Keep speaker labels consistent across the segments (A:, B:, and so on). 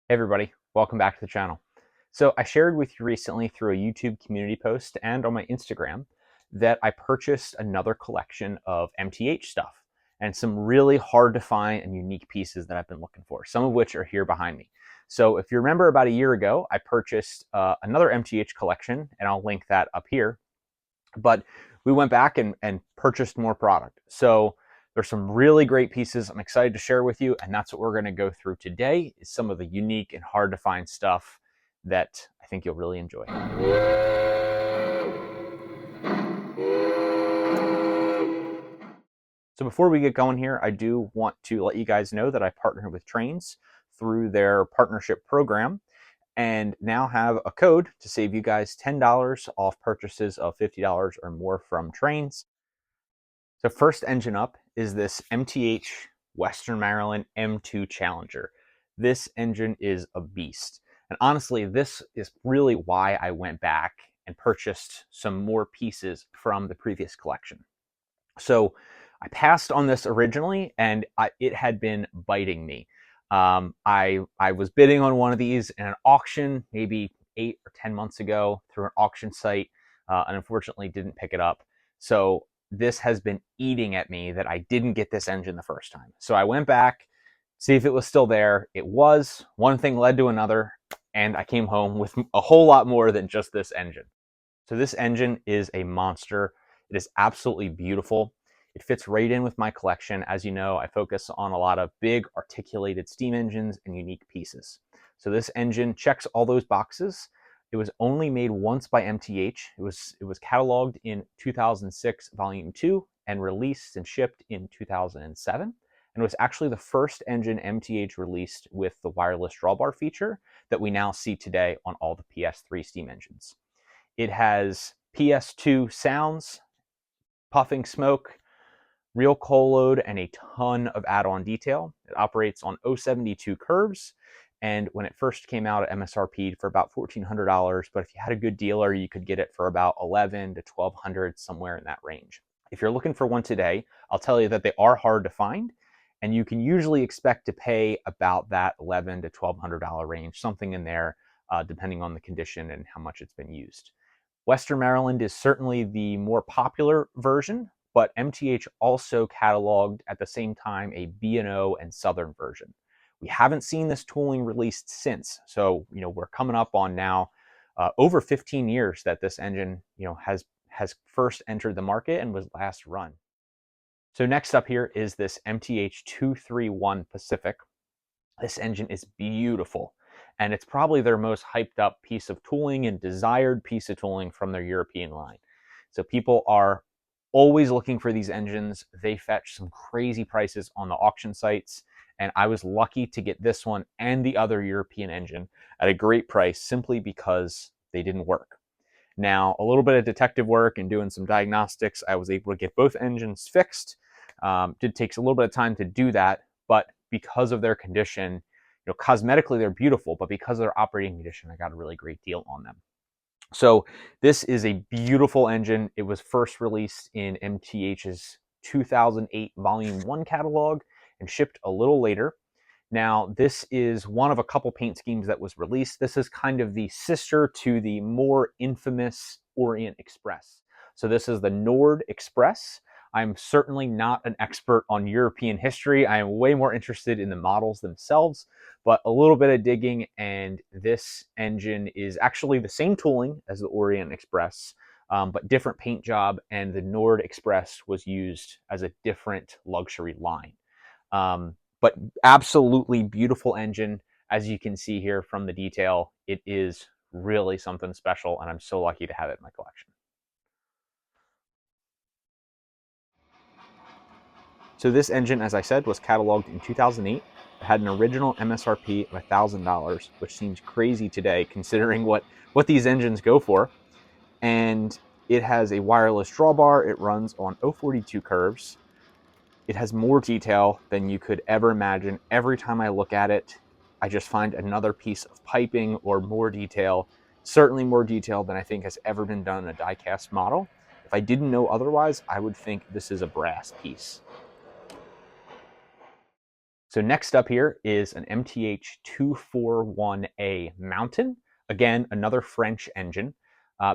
A: Hey everybody, welcome back to the channel. So I shared with you recently through a YouTube community post and on my Instagram that I purchased another collection of MTH stuff and some really hard to find and unique pieces that I've been looking for, some of which are here behind me. So if you remember about a year ago, I purchased another MTH collection, and I'll link that up here. But we went back and purchased more product. So there's some really great pieces I'm excited to share with you, and that's what we're going to go through today, is some of the unique and hard to find stuff that I think you'll really enjoy. So before we get going here, I do want to let you guys know that I partner with Trains through their partnership program, and now have a code to save you guys $10 off purchases of $50 or more from Trains. So first engine up is this MTH Western Maryland M2 Challenger. This engine is a beast. And honestly, this is really why I went back and purchased some more pieces from the previous collection. So I passed on this originally, and it had been biting me. I was bidding on one of these in an auction maybe 8 or 10 months ago through an auction site, and unfortunately didn't pick it up. So this has been eating at me that I didn't get this engine the first time. So I went back, see if it was still there. It was. One thing led to another, and I came home with a whole lot more than just this engine. So this engine is a monster. It is absolutely beautiful. It fits right in with my collection. As you know, I focus on a lot of big articulated steam engines and unique pieces. So this engine checks all those boxes. It was only made once by MTH. It was cataloged in 2006, Volume 2, and released and shipped in 2007. And it was actually the first engine MTH released with the wireless drawbar feature that we now see today on all the PS3 steam engines. It has PS2 sounds, puffing smoke, real coal load, and a ton of add-on detail. It operates on 072 curves, and when it first came out at MSRP for about $1,400, but if you had a good dealer, you could get it for about $1,100 to $1,200, somewhere in that range. If you're looking for one today, I'll tell you that they are hard to find, and you can usually expect to pay about that $1,100 to $1,200 range, something in there, depending on the condition and how much it's been used. Western Maryland is certainly the more popular version, but MTH also cataloged at the same time a B&O and Southern version. We haven't seen this tooling released since, so we're coming up on now over 15 years that this engine has first entered the market and was last run. So next up here is this MTH 231 Pacific. This engine is beautiful, and it's probably their most hyped up piece of tooling and desired piece of tooling from their European line. So people are always looking for these engines. They fetch some crazy prices on the auction sites, and I was lucky to get this one and the other European engine at a great price simply because they didn't work. Now, a little bit of detective work and doing some diagnostics, I was able to get both engines fixed. Did take a little bit of time to do that, but because of their condition, cosmetically they're beautiful, but because of their operating condition, I got a really great deal on them. So this is a beautiful engine. It was first released in MTH's 2008 Volume 1 catalog and shipped a little later. Now, this is one of a couple paint schemes that was released. This is kind of the sister to the more infamous Orient Express. So this is the Nord Express. I'm certainly not an expert on European history. I am way more interested in the models themselves, but a little bit of digging, and this engine is actually the same tooling as the Orient Express, but different paint job, and the Nord Express was used as a different luxury line. But absolutely beautiful engine. As you can see here from the detail, it is really something special, and I'm so lucky to have it in my collection. So this engine, as I said, was cataloged in 2008. It had an original MSRP of $1,000, which seems crazy today considering what these engines go for. And it has a wireless drawbar. It runs on 042 curves. It has more detail than you could ever imagine. Every time I look at it, I just find another piece of piping or more detail, certainly more detail than I think has ever been done in a die-cast model. If I didn't know otherwise, I would think this is a brass piece. So next up here is an MTH 241A Mountain. Again, another French engine.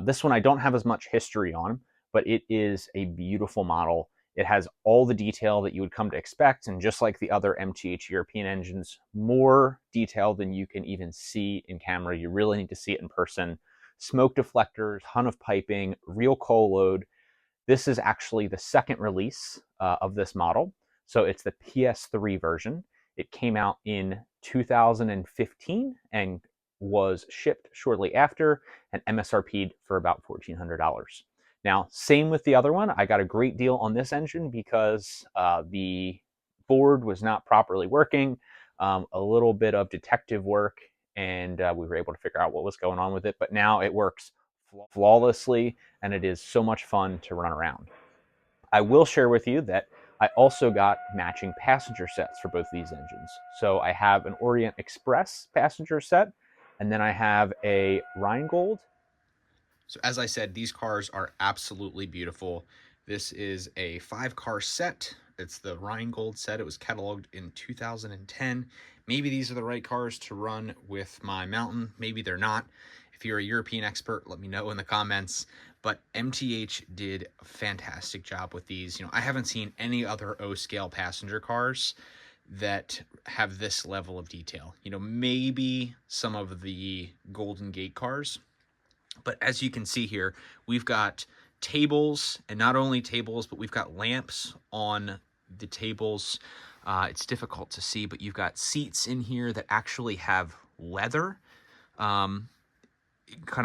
A: This one I don't have as much history on, but it is a beautiful model. It has all the detail that you would come to expect, and just like the other MTH European engines, more detail than you can even see in camera. You really need to see it in person. Smoke deflectors, ton of piping, real coal load. This is actually the second release of this model. So it's the PS3 version. It came out in 2015 and was shipped shortly after and MSRP'd for about $1,400. Now, same with the other one. I got a great deal on this engine because the board was not properly working, a little bit of detective work, and we were able to figure out what was going on with it. But now it works flawlessly, and it is so much fun to run around. I will share with you that I also got matching passenger sets for both these engines. So I have an Orient Express passenger set, and then I have a Rheingold.
B: So as I said, these cars are absolutely beautiful. This is a 5-car set. It's the Rheingold set. It was cataloged in 2010. Maybe these are the right cars to run with my Mountain. Maybe they're not. If you're a European expert, let me know in the comments. But MTH did a fantastic job with these. You know, I haven't seen any other O-scale passenger cars that have this level of detail. You know, maybe some of the Golden Gate cars, but as you can see here, we've got tables, and not only tables, but we've got lamps on the tables. It's difficult to see, but you've got seats in here that actually have leather kind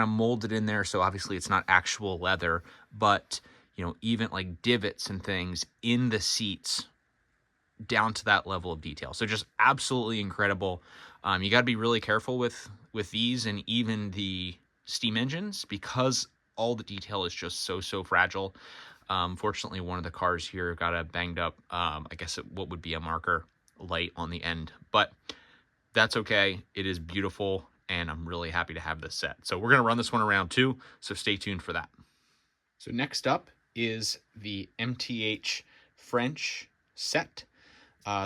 B: of molded in there. So obviously it's not actual leather, but you know, even like divots and things in the seats down to that level of detail. So just absolutely incredible. You got to be really careful with these and even the steam engines because all the detail is just so fragile. Fortunately, one of the cars here got a banged up, I guess what would be a marker light on the end, but that's okay. It is beautiful, and I'm really happy to have this set. So we're going to run this one around too, so stay tuned for that. So next up is the MTH French set.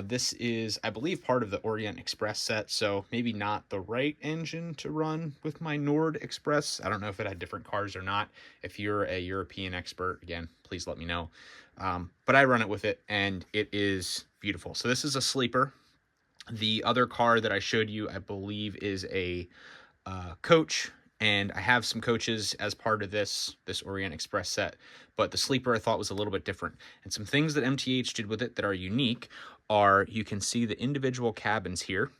B: This is, I believe, part of the Orient Express set, so maybe not the right engine to run with my Nord Express. I don't know if it had different cars or not. If you're a European expert, again, please let me know. But I run it with it, and it is beautiful. So this is a sleeper. The other car that I showed you, I believe, is a coach, and I have some coaches as part of this Orient Express set, but the sleeper I thought was a little bit different. And some things that MTH did with it that are unique are you can see the individual cabins here,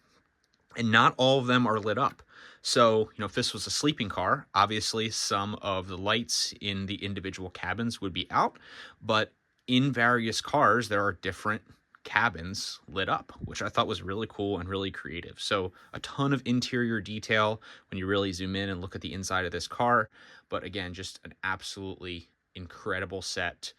B: and not all of them are lit up. So, you know, if this was a sleeping car, obviously some of the lights in the individual cabins would be out, but in various cars, there are different cabins lit up, which I thought was really cool and really creative. So a ton of interior detail when you really zoom in and look at the inside of this car. But again, just an absolutely incredible set.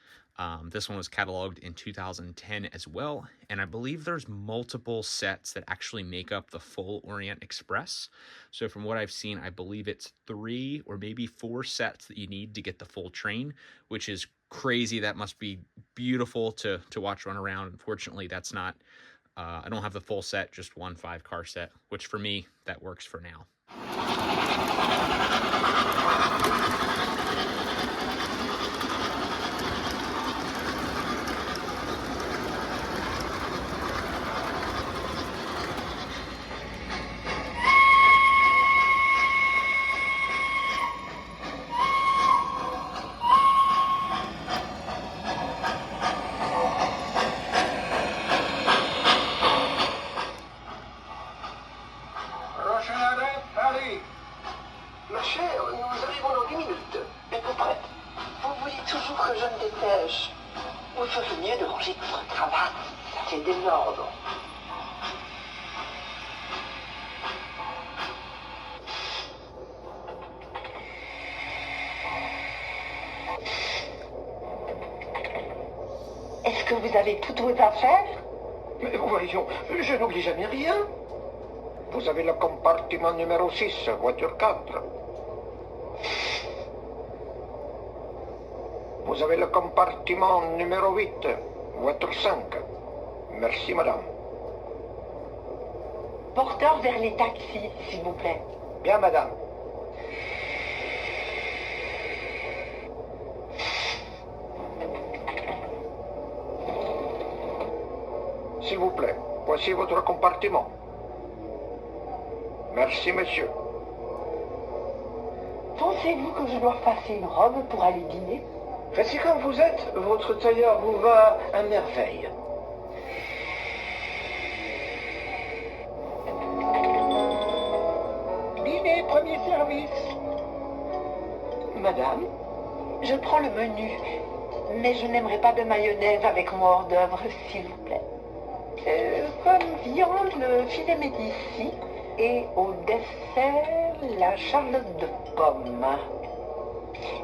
B: This one was cataloged in 2010 as well, and I believe there's multiple sets that actually make up the full Orient Express. So from what I've seen, I believe it's 3 or maybe 4 sets that you need to get the full train, which is crazy. That must be beautiful to watch run around. Unfortunately, that's not, I don't have the full set, just one 5-car set, which for me, that works for now.
C: Ma chère, nous arrivons dans 10 minutes. Êtes-vous prête? Vous voulez toujours que je me dépêche? Vous feriez mieux de ranger votre cravate. Ça fait de l'ordre. Est-ce que vous avez toutes vos affaires? Mais voyons, je n'oublie jamais rien. Vous avez le compartiment numéro 6, voiture 4. Vous avez le compartiment numéro 8, voiture 5. Merci, madame. Porteur vers les taxis, s'il vous plaît.
D: Bien, madame. S'il vous plaît, voici votre compartiment. Merci, monsieur.
C: Pensez-vous que je dois passer une robe pour aller dîner?
D: Restez comme vous êtes, votre tailleur vous va à merveille. Dîner, premier service.
C: Madame, je prends le menu, mais je n'aimerais pas de mayonnaise avec mon hors d'œuvre, s'il vous plaît. Comme viande, le filet médicis et au dessert, la charlotte de pomme.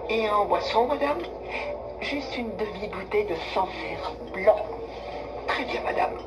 D: Et en boisson, madame?
C: Juste une demi-bouteille de Sancerre blanc.
D: Très bien, madame.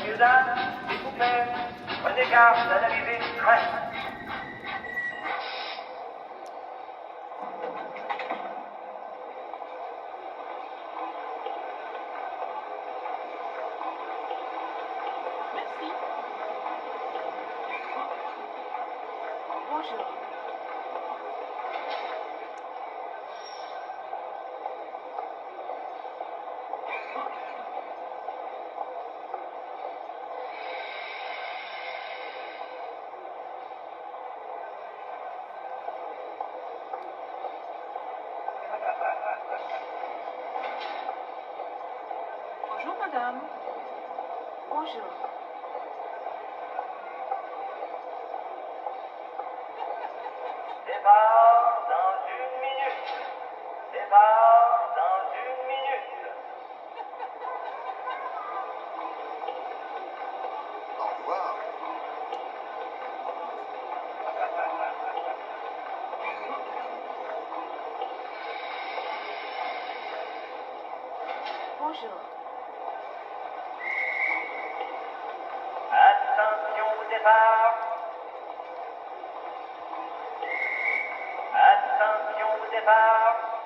E: Mesdames, s'il vous plaît, prenez garde à l'arrivée du train.
C: femme. Bonjour.
E: Départ dans 1 minute. Départ dans 1 minute.
F: Au revoir.
C: Bonjour.
E: Attention au départ. Attention au départ.